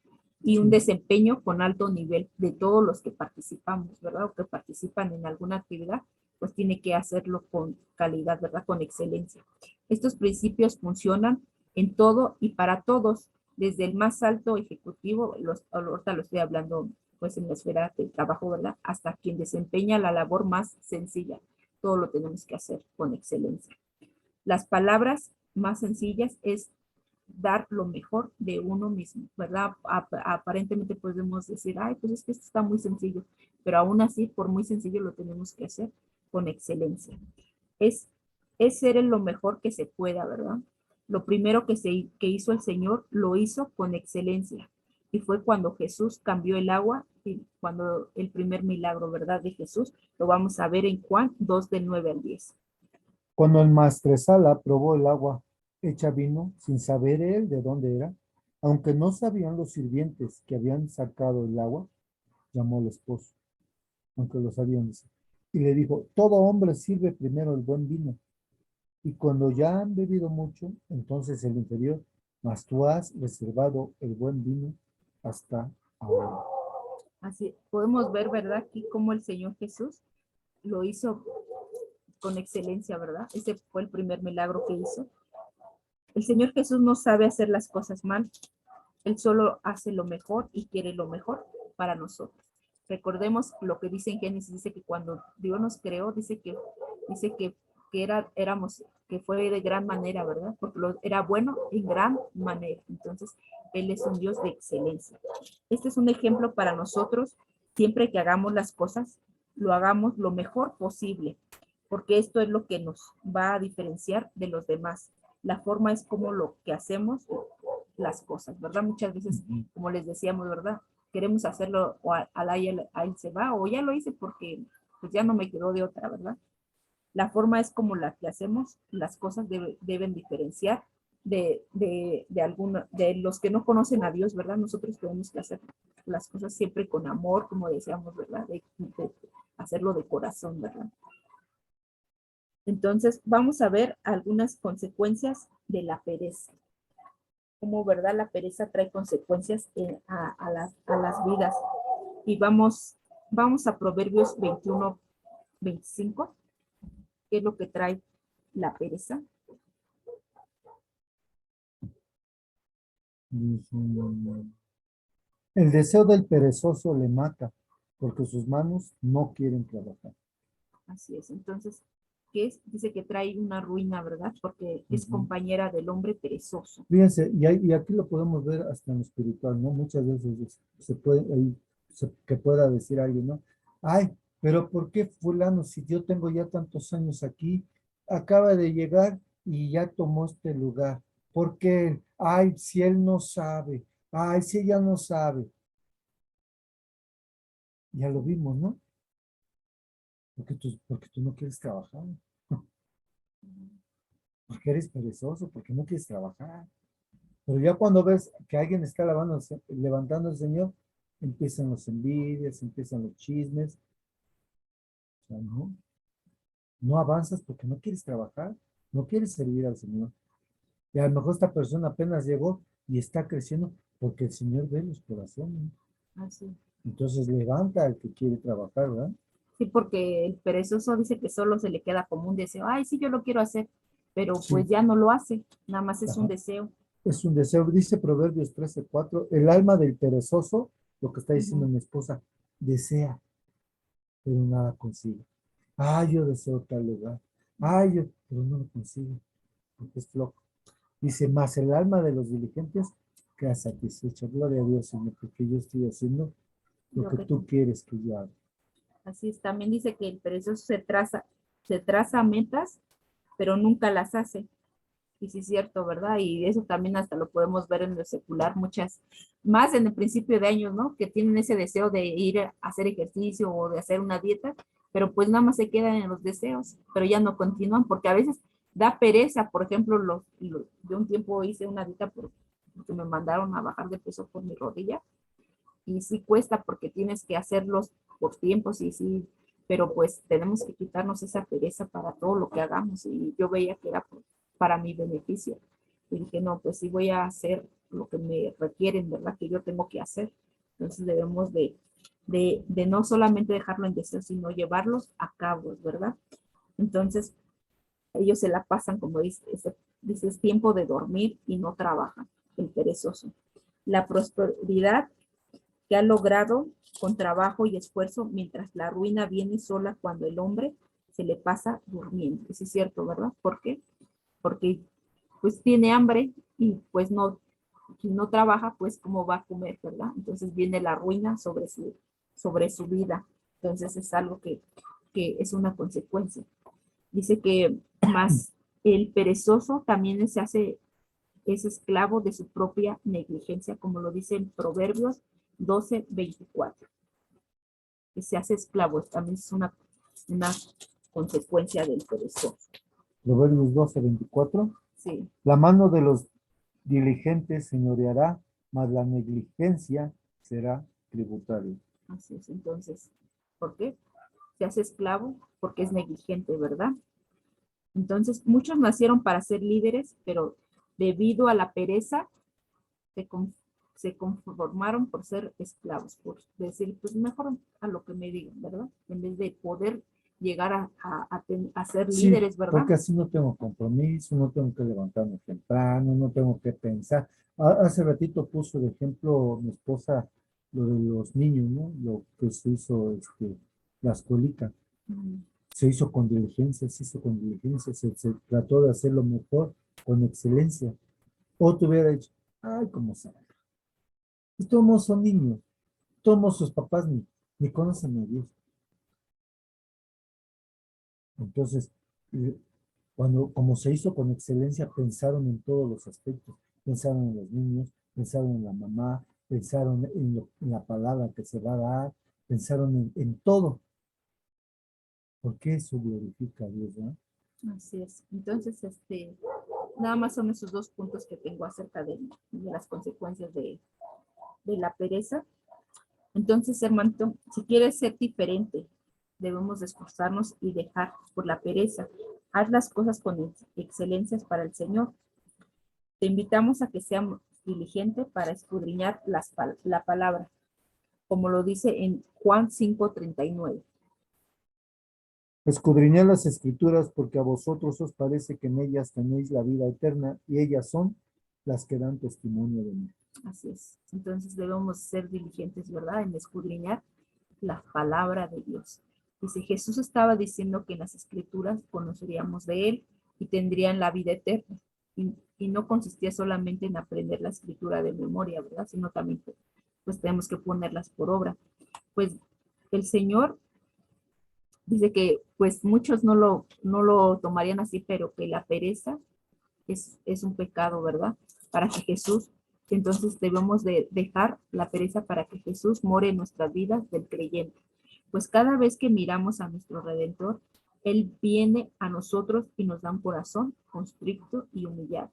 y un desempeño con alto nivel de todos los que participamos, ¿verdad? O que participan en alguna actividad, pues tiene que hacerlo con calidad, ¿verdad? Con excelencia. Estos principios funcionan en todo y para todos, desde el más alto ejecutivo, ahorita lo estoy hablando pues en la esfera del trabajo, ¿verdad? Hasta quien desempeña la labor más sencilla. Todo lo tenemos que hacer con excelencia. Las palabras más sencillas es dar lo mejor de uno mismo, ¿verdad? Aparentemente podemos decir, ay, pues es que esto está muy sencillo, pero aún así, por muy sencillo, lo tenemos que hacer con excelencia. Es, es ser lo mejor que se pueda, ¿verdad? Lo primero que hizo el Señor, lo hizo con excelencia. Y fue cuando Jesús cambió el agua, y cuando el primer milagro, ¿verdad?, de Jesús, lo vamos a ver en Juan 2, del 9 al 10. Cuando el maestresala probó el agua hecha vino, sin saber él de dónde era, aunque no sabían los sirvientes que habían sacado el agua, llamó al esposo, aunque lo sabían, dice, y le dijo, todo hombre sirve primero el buen vino, y cuando ya han bebido mucho, entonces el inferior, mas tú has reservado el buen vino hasta ahora. Así podemos ver, ¿verdad?, aquí cómo el Señor Jesús lo hizo con excelencia, ¿verdad? Ese fue el primer milagro que hizo. El Señor Jesús no sabe hacer las cosas mal. Él solo hace lo mejor y quiere lo mejor para nosotros. Recordemos lo que dice en Génesis, dice que cuando Dios nos creó, que fue de gran manera, ¿verdad? Porque era bueno en gran manera. Entonces, Él es un Dios de excelencia. Este es un ejemplo para nosotros. Siempre que hagamos las cosas, lo hagamos lo mejor posible, porque esto es lo que nos va a diferenciar de los demás. La forma es como lo que hacemos las cosas, ¿verdad? Muchas veces, como les decíamos, ¿verdad? Queremos hacerlo o ahí se va, o ya lo hice porque pues ya no me quedó de otra, ¿verdad? La forma es como la que hacemos, las cosas deben diferenciar de los que no conocen a Dios, ¿verdad? Nosotros tenemos que hacer las cosas siempre con amor, como decíamos, ¿verdad? De hacerlo de corazón, ¿verdad? Entonces, vamos a ver algunas consecuencias de la pereza. Como, ¿verdad?, la pereza trae consecuencias a las vidas. Y vamos vamos a Proverbios 21, 25. ¿Qué es lo que trae la pereza? Dice, el deseo del perezoso le mata, porque sus manos no quieren trabajar. Así es. Entonces, ¿qué es? Dice que trae una ruina, ¿verdad? Porque es Ujú. compañera del hombre perezoso. Fíjense, y aquí lo podemos ver hasta en lo espiritual, ¿no? Muchas veces se puede, que pueda decir alguien, ¿no? Ay, pero ¿por qué fulano, si yo tengo ya tantos años aquí, acaba de llegar y ya tomó este lugar? ¿Por qué? Ay, si él no sabe, ay, si ella no sabe. Ya lo vimos, ¿no? Porque tú no quieres trabajar, porque eres perezoso, porque no quieres trabajar. Pero ya cuando ves que alguien está levantando al Señor, empiezan los envidias, empiezan los chismes. O sea, no avanzas porque no quieres trabajar, no quieres servir al Señor. Y a lo mejor esta persona apenas llegó y está creciendo porque el Señor ve los corazones. Así. Entonces levanta al que quiere trabajar, ¿verdad? Sí, porque el perezoso dice que solo se le queda como un deseo. Ay, sí, yo lo quiero hacer, pero pues Sí, ya no lo hace. Nada más es un ajá. deseo. Es un deseo, dice Proverbios 13:4, el alma del perezoso, lo que está diciendo Ujú. mi esposa, desea, pero nada consigue. Ay, yo deseo tal lugar. Ay, pero no lo consigo, porque es flojo. Dice, más el alma de los diligentes queda satisfecha. Gloria a Dios, Señor, porque yo estoy haciendo lo Lo que que tú quieres que yo haga. así es. También dice que el perezoso se traza metas, pero nunca las hace. Y sí es cierto, ¿verdad? Y eso también hasta lo podemos ver en lo secular, muchas, más en el principio de años, ¿no? Que tienen ese deseo de ir a hacer ejercicio o de hacer una dieta, pero pues nada más se quedan en los deseos, pero ya no continúan, porque a veces da pereza, por ejemplo, yo un tiempo hice una dieta porque me mandaron a bajar de peso por mi rodilla, y sí cuesta porque tienes que hacerlos por tiempos y sí, pero pues tenemos que quitarnos esa pereza para todo lo que hagamos y yo veía que era para mi beneficio. Y dije, no, pues sí voy a hacer lo que me requieren, ¿verdad? Que yo tengo que hacer. Entonces debemos de no solamente dejarlo en deseo, sino llevarlos a cabo, ¿verdad? Entonces ellos se la pasan, como dice, es tiempo de dormir y no trabajan, el perezoso. La prosperidad que ha logrado con trabajo y esfuerzo, mientras la ruina viene sola cuando el hombre se le pasa durmiendo. Eso es cierto, ¿verdad? ¿Por qué? Porque pues tiene hambre y pues no, si no trabaja, pues cómo va a comer, ¿verdad? Entonces viene la ruina sobre su vida. Entonces es algo que es una consecuencia. Dice que más el perezoso también se hace, es esclavo de su propia negligencia, como lo dice en Proverbios 12:24, que se hace esclavo, también es una consecuencia del perezoso. Proverbios 12:24, Sí, la mano de los diligentes señoreará, mas la negligencia será tributaria. así es. Entonces, ¿por qué? Se hace esclavo porque es negligente, ¿verdad? Entonces, muchos nacieron para ser líderes, pero debido a la pereza, se, con- se conformaron por ser esclavos, por decir, pues mejor a lo que me digan, ¿verdad? En vez de poder llegar a ser Sí, líderes, ¿verdad? porque así no tengo compromiso, no tengo que levantarme temprano, no tengo que pensar. Hace ratito puso de ejemplo mi esposa lo de los niños, ¿no? Lo que se hizo, la escuelita. Mm. Se hizo con diligencia, se hizo con diligencia, se trató de hacerlo mejor, con excelencia. O te hubiera dicho, ay, cómo sabe. Y todos son niños, todos sus papás ni conocen a Dios. Entonces, eh, como se hizo con excelencia, pensaron en todos los aspectos. Pensaron en los niños, pensaron en la mamá, pensaron en la palabra que se va a dar, pensaron en todo. Porque eso glorifica a Dios, ¿no? Así es. Entonces, nada más son esos dos puntos que tengo acerca de las consecuencias de la pereza. Entonces, hermanito, si quieres ser diferente, debemos de esforzarnos y dejar por la pereza. Haz las cosas con excelencias para el Señor. Te invitamos a que seamos diligentes para escudriñar la palabra. como lo dice en Juan 5:39. Escudriñad las escrituras porque a vosotros os parece que en ellas tenéis la vida eterna y ellas son las que dan testimonio de mí. Así es. Entonces debemos ser diligentes, ¿verdad? En escudriñar la palabra de Dios. Dice, Jesús estaba diciendo que en las escrituras conoceríamos de Él y tendrían la vida eterna. Y no consistía solamente en aprender la escritura de memoria, ¿verdad? Sino también, pues tenemos que ponerlas por obra. Pues el Señor dice que, pues muchos no lo tomarían así, pero que la pereza es un pecado, ¿verdad? Para que Jesús, entonces debemos de dejar la pereza para que Jesús more en nuestras vidas del creyente. Pues cada vez que miramos a nuestro Redentor, Él viene a nosotros y nos da un corazón constricto y humillado.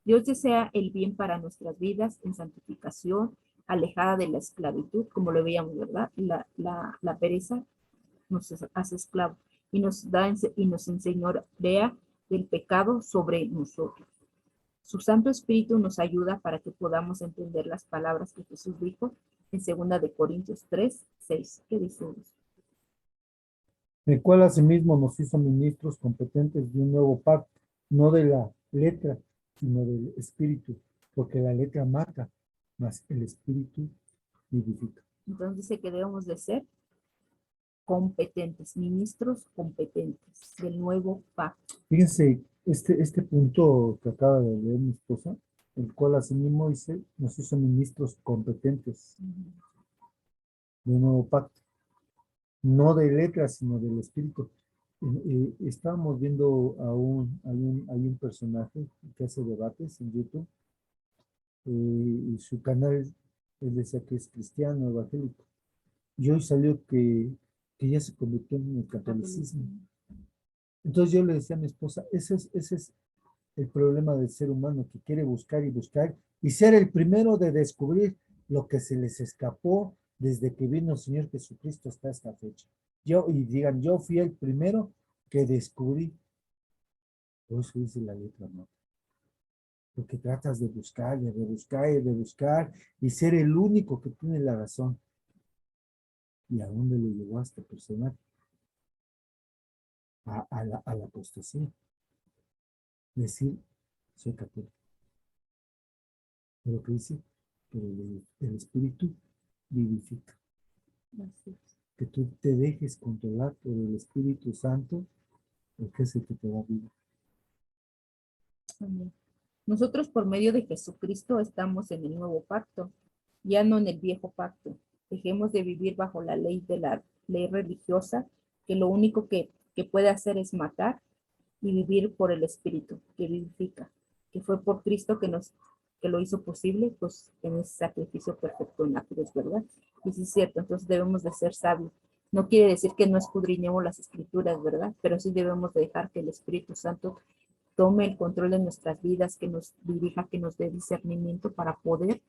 Dios desea el bien para nuestras vidas en santificación, alejada de la esclavitud, como lo veíamos, ¿verdad? La pereza nos hace esclavos y nos enseñorea del pecado sobre nosotros. Su Santo Espíritu nos ayuda para que podamos entender las palabras que Jesús dijo en 2 Corintios 3:6. ¿Qué dice Dios? El cual asimismo nos hizo ministros competentes de un nuevo pacto, no de la letra, sino del espíritu, porque la letra mata, mas el espíritu vivifica. Entonces dice que debemos de ser competentes, ministros competentes del nuevo pacto. Fíjense, este punto que acaba de leer mi esposa, el cual asimismo dice, nos hizo ministros competentes de un nuevo pacto, no de letras, sino del espíritu. Estábamos viendo hay un personaje que hace debates en YouTube, y su canal, él decía que es cristiano, evangélico, y hoy salió que ya se convirtió en el catolicismo. Entonces yo le decía a mi esposa, ese es el problema del ser humano, que quiere buscar y buscar y ser el primero de descubrir lo que se les escapó desde que vino el Señor Jesucristo hasta esta fecha. Y digan, yo fui el primero que descubrí. Por eso dice la letra, ¿no? Porque tratas de buscar, de rebuscar y de buscar y ser el único que tiene la razón. ¿Y a dónde le llegó a esta persona? A la apostasía. Decir, soy católico. Pero que dice que el espíritu vivifica. Así es. Que tú te dejes controlar por el Espíritu Santo, porque es el que te da vida. Amén. Nosotros por medio de Jesucristo estamos en el nuevo pacto, ya no en el viejo pacto. Dejemos de vivir bajo la ley de la ley religiosa, que lo único que puede hacer es matar, y vivir por el Espíritu que vivifica, que fue por Cristo que lo hizo posible, pues en ese sacrificio perfecto en la cruz, ¿verdad? Y sí es cierto, entonces debemos de ser sabios. No quiere decir que no escudriñemos las escrituras, ¿verdad? Pero sí debemos de dejar que el Espíritu Santo tome el control de nuestras vidas, que nos dirija, que nos dé discernimiento para poder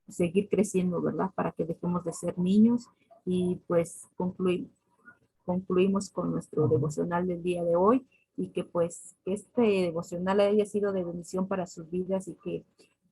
seguir creciendo, ¿verdad? Para que dejemos de ser niños y pues concluimos con nuestro devocional del día de hoy y que pues este devocional haya sido de bendición para sus vidas y que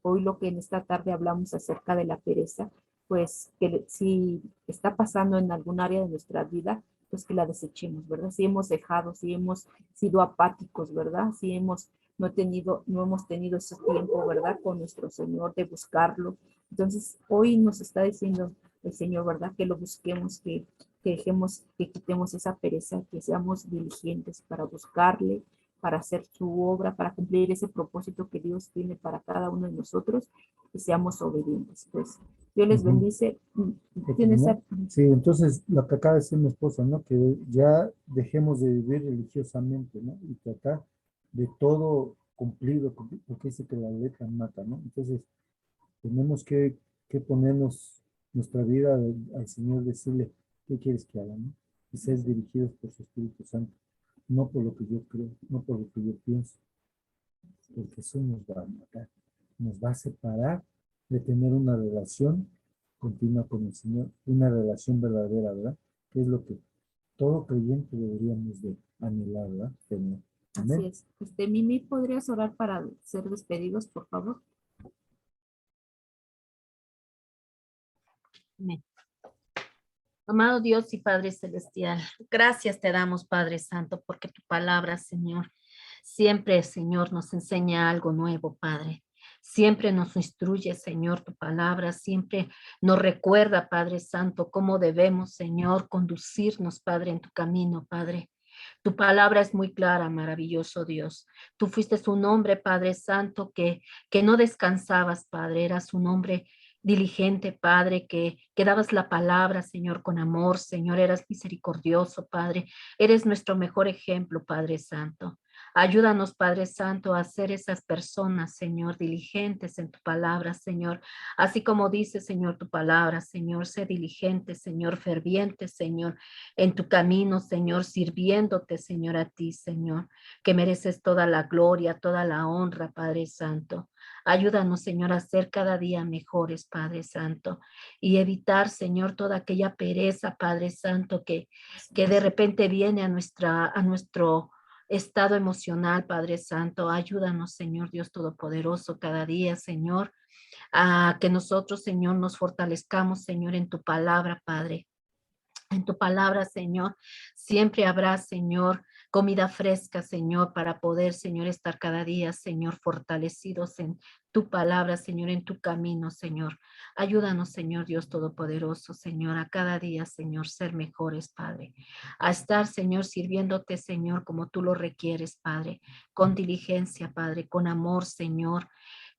hoy lo que en esta tarde hablamos acerca de la pereza, pues que si está pasando en algún área de nuestra vida, pues que la desechemos, ¿verdad? Si hemos dejado, si hemos sido apáticos, ¿verdad? Si no hemos tenido ese tiempo, ¿verdad? Con nuestro Señor de buscarlo. Entonces, hoy nos está diciendo el Señor, ¿verdad? Que lo busquemos, que dejemos, que quitemos esa pereza, que seamos diligentes para buscarle, para hacer su obra, para cumplir ese propósito que Dios tiene para cada uno de nosotros, y seamos obedientes. Pues Dios les bendice. ¿Tienes ¿No? Sí, entonces lo que acaba de decir mi esposa, ¿no? Que ya dejemos de vivir religiosamente, ¿no? Y tratar de todo cumplido, porque dice que la letra mata, ¿no? Entonces tenemos que ponernos nuestra vida al Señor, decirle, ¿qué quieres que haga, no? Y ser dirigidos por su Espíritu Santo, no por lo que yo creo, no por lo que yo pienso, porque eso nos va a matar, nos va a separar de tener una relación continua con el Señor, una relación verdadera, ¿verdad? Que es lo que todo creyente deberíamos de anhelar, ¿verdad? Tener. Así Amén. es. Mimi, ¿podrías orar para ser despedidos, por favor? Amén. Amado Dios y Padre Celestial, gracias te damos, Padre Santo, porque tu palabra, Señor, siempre, Señor, nos enseña algo nuevo, Padre. Siempre nos instruye, Señor, tu palabra, siempre nos recuerda, Padre Santo, cómo debemos, Señor, conducirnos, Padre, en tu camino, Padre. Tu palabra es muy clara, maravilloso Dios. Tú fuiste un hombre, Padre Santo, que no descansabas, Padre. Eras un hombre diligente, Padre, que dabas la palabra, Señor, con amor, Señor. Eras misericordioso, Padre. Eres nuestro mejor ejemplo, Padre Santo. Ayúdanos, Padre Santo, a ser esas personas, Señor, diligentes en tu palabra, Señor. Así como dice, Señor, tu palabra, Señor, sé diligente, Señor, ferviente, Señor, en tu camino, Señor, sirviéndote, Señor, a ti, Señor, que mereces toda la gloria, toda la honra, Padre Santo. Ayúdanos, Señor, a ser cada día mejores, Padre Santo, y evitar, Señor, toda aquella pereza, Padre Santo, que de repente viene a nuestro estado emocional, Padre Santo. Ayúdanos, Señor Dios Todopoderoso, cada día, Señor, a que nosotros, Señor, nos fortalezcamos, Señor, en tu palabra, Padre. En tu palabra, Señor, siempre habrá, Señor, comida fresca, Señor, para poder, Señor, estar cada día, Señor, fortalecidos en tu palabra, Señor, en tu camino, Señor. Ayúdanos, Señor Dios Todopoderoso, Señor, a cada día, Señor, ser mejores, Padre. A estar, Señor, sirviéndote, Señor, como tú lo requieres, Padre, con diligencia, Padre, con amor, Señor,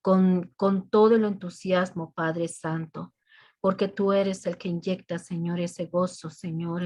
con todo el entusiasmo, Padre Santo, porque tú eres el que inyecta, Señor, ese gozo, Señor,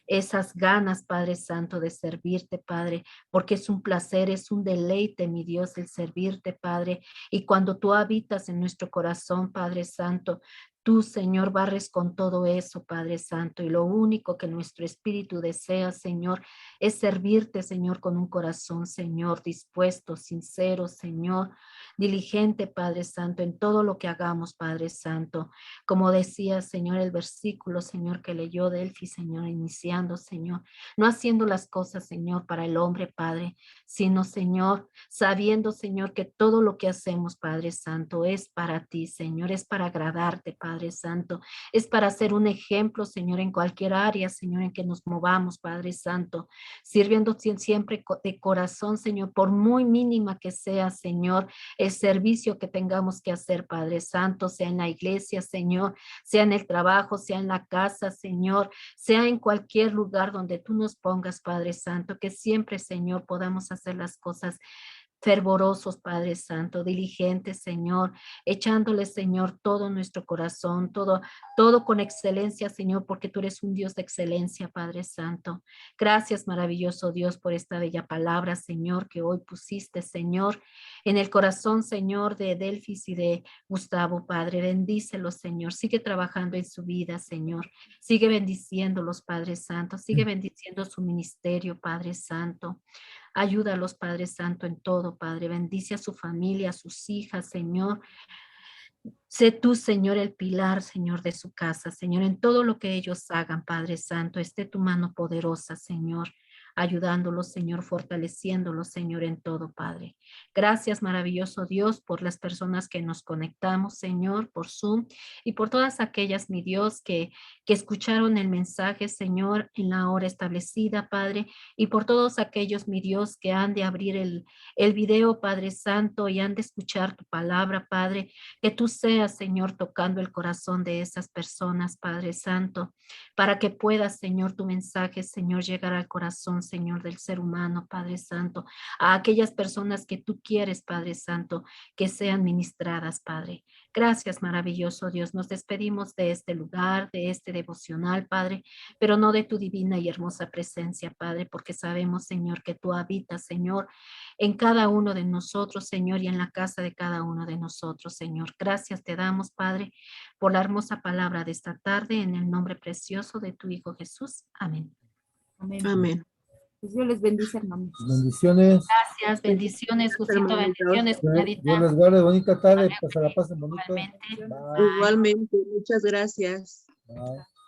esas ganas, Padre Santo, de servirte, Padre, porque es un placer, es un deleite, mi Dios, el servirte, Padre. Y cuando tú habitas en nuestro corazón, Padre Santo, tú, Señor, barres con todo eso, Padre Santo, y lo único que nuestro espíritu desea, Señor, es servirte, Señor, con un corazón, Señor, dispuesto, sincero, Señor, diligente, Padre Santo, en todo lo que hagamos, Padre Santo. Como decía, Señor, el versículo, Señor, que leyó Delphi, Señor, iniciando, Señor, no haciendo las cosas, Señor, para el hombre, Padre, sino, Señor, sabiendo, Señor, que todo lo que hacemos, Padre Santo, es para ti, Señor, es para agradarte, Padre Santo, es para ser un ejemplo, Señor, en cualquier área, Señor, en que nos movamos, Padre Santo, sirviendo siempre de corazón, Señor, por muy mínima que sea, Señor, el servicio que tengamos que hacer, Padre Santo, sea en la iglesia, Señor, sea en el trabajo, sea en la casa, Señor, sea en cualquier lugar donde tú nos pongas, Padre Santo, que siempre, Señor, podamos hacer las cosas fervorosos, Padre Santo, diligentes, Señor, echándole, Señor, todo nuestro corazón, todo con excelencia, Señor, porque tú eres un Dios de excelencia, Padre Santo. Gracias, maravilloso Dios, por esta bella palabra, Señor, que hoy pusiste, Señor, en el corazón, Señor, de Delfis y de Gustavo, Padre. Bendícelos, Señor. Sigue trabajando en su vida, Señor. Sigue bendiciéndolos, Padre Santo. Sigue bendiciendo su ministerio, Padre Santo. Ayúdalos, Padre Santo, en todo, Padre. Bendice a su familia, a sus hijas, Señor. Sé tú, Señor, el pilar, Señor, de su casa, Señor, en todo lo que ellos hagan, Padre Santo. Esté tu mano poderosa, Señor, ayudándolos, Señor, fortaleciéndolos, Señor, en todo, Padre. Gracias, maravilloso Dios, por las personas que nos conectamos, Señor, por Zoom, y por todas aquellas, mi Dios, que escucharon el mensaje, Señor, en la hora establecida, Padre, y por todos aquellos, mi Dios, que han de abrir el video, Padre Santo, y han de escuchar tu palabra, Padre, que tú seas, Señor, tocando el corazón de esas personas, Padre Santo, para que pueda, Señor, tu mensaje, Señor, llegar al corazón, Señor, del ser humano, Padre Santo, a aquellas personas que tú quieres, Padre Santo, que sean ministradas, Padre. Gracias, maravilloso Dios. Nos despedimos de este lugar, de este devocional, Padre, pero no de tu divina y hermosa presencia, Padre, porque sabemos, Señor, que tú habitas, Señor, en cada uno de nosotros, Señor, y en la casa de cada uno de nosotros, Señor. Gracias te damos, Padre, por la hermosa palabra de esta tarde, en el nombre precioso de tu Hijo Jesús. Amén. Amén. Amén. Pues Dios les bendice, hermanos. Bendiciones. Gracias, bendiciones, Jusito, Hermanitos. bendiciones, Dios señorita. les guarde. Bonita tarde. Pues se la pasen bonito. Igualmente. Bye. Igualmente, muchas gracias. Bye.